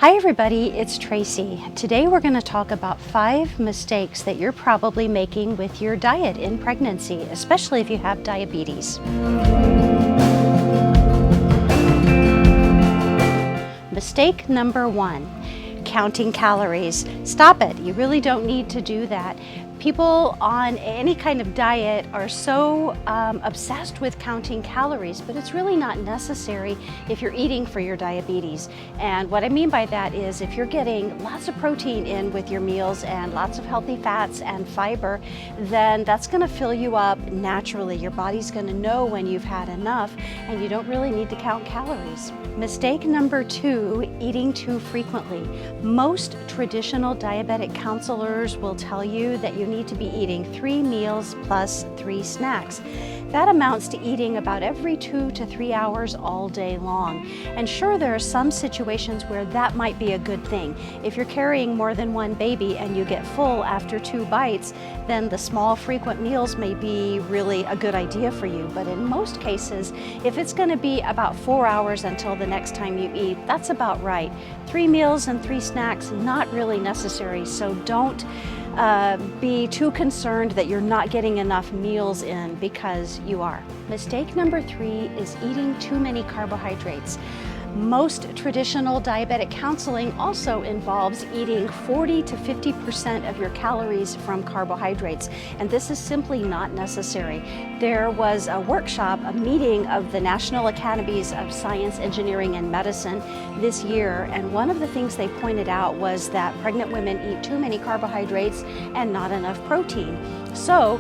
Hi everybody, it's Tracy. Today we're going to talk about 5 mistakes that you're probably making with your diet in pregnancy, especially if you have diabetes. Mistake number 1, counting calories. Stop it, you really don't need to do that. People on any kind of diet are so obsessed with counting calories, but it's really not necessary if you're eating for your diabetes. And what I mean by that is if you're getting lots of protein in with your meals and lots of healthy fats and fiber, then that's going to fill you up naturally. Your body's going to know when you've had enough, and you don't really need to count calories. Mistake number 2, eating too frequently. Most traditional diabetic counselors will tell you that you need to be eating 3 meals plus 3 snacks. That amounts to eating about every 2 to 3 hours all day long. And sure, there are some situations where that might be a good thing. If you're carrying more than one baby and you get full after 2 bites, then the small frequent meals may be really a good idea for you. But in most cases, if it's going to be about 4 hours until the next time you eat, that's about right. 3 meals and 3 snacks, not really necessary, so don't be too concerned that you're not getting enough meals in, because you are. Mistake number 3 is eating too many carbohydrates. Most traditional diabetic counseling also involves eating 40 to 50% of your calories from carbohydrates, and this is simply not necessary. There was a workshop, a meeting of the National Academies of Science, Engineering, and Medicine this year, and one of the things they pointed out was that pregnant women eat too many carbohydrates and not enough protein. So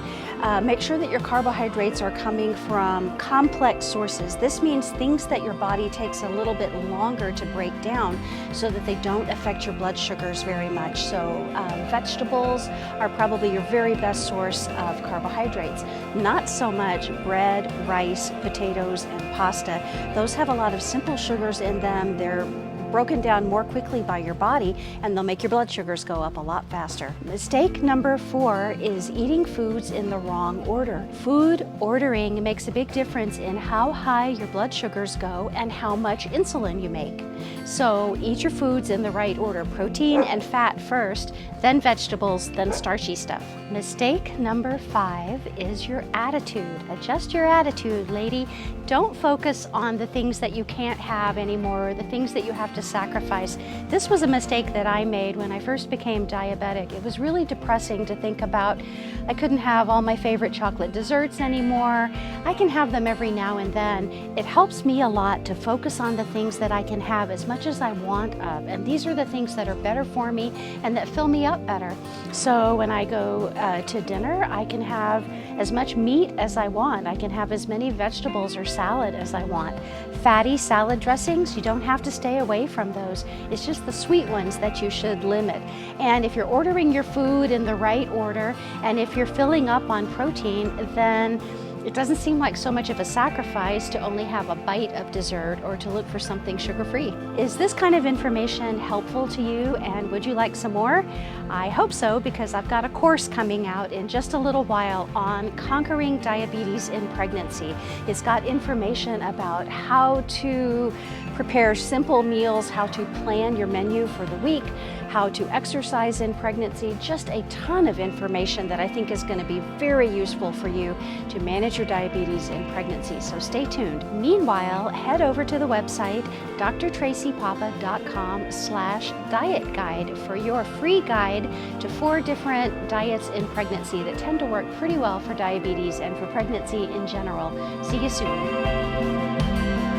make sure that your carbohydrates are coming from complex sources. This means things that your body takes a little bit longer to break down so that they don't affect your blood sugars very much. So vegetables are probably your very best source of carbohydrates. Not so much bread, rice, potatoes, and pasta. Those have a lot of simple sugars in them. They're broken down more quickly by your body, and they'll make your blood sugars go up a lot faster. Mistake number 4 is eating foods in the wrong order. Food ordering makes a big difference in how high your blood sugars go and how much insulin you make. So eat your foods in the right order. Protein and fat first, then vegetables, then starchy stuff. Mistake number 5 is your attitude. Adjust your attitude, lady. Don't focus on the things that you can't have anymore, the things that you have to sacrifice. This was a mistake that I made when I first became diabetic. It was really depressing to think about I couldn't have all my favorite chocolate desserts anymore. I can have them every now and then. It helps me a lot to focus on the things that I can have as much as I want of, and these are the things that are better for me and that fill me up better. So when I go to dinner, I can have as much meat as I want. I can have as many vegetables or salad as I want. Fatty salad dressings, you don't have to stay away from those. It's just the sweet ones that you should limit. And if you're ordering your food in the right order, and if you're filling up on protein, then it doesn't seem like so much of a sacrifice to only have a bite of dessert or to look for something sugar-free. Is this kind of information helpful to you, and would you like some more? I hope so, because I've got a course coming out in just a little while on conquering diabetes in pregnancy. It's got information about how to prepare simple meals, how to plan your menu for the week, how to exercise in pregnancy, just a ton of information that I think is going to be very useful for you to manage your diabetes in pregnancy, so stay tuned. Meanwhile, head over to the website drtracypapa.com/diet guide for your free guide to 4 different diets in pregnancy that tend to work pretty well for diabetes and for pregnancy in general. See you soon.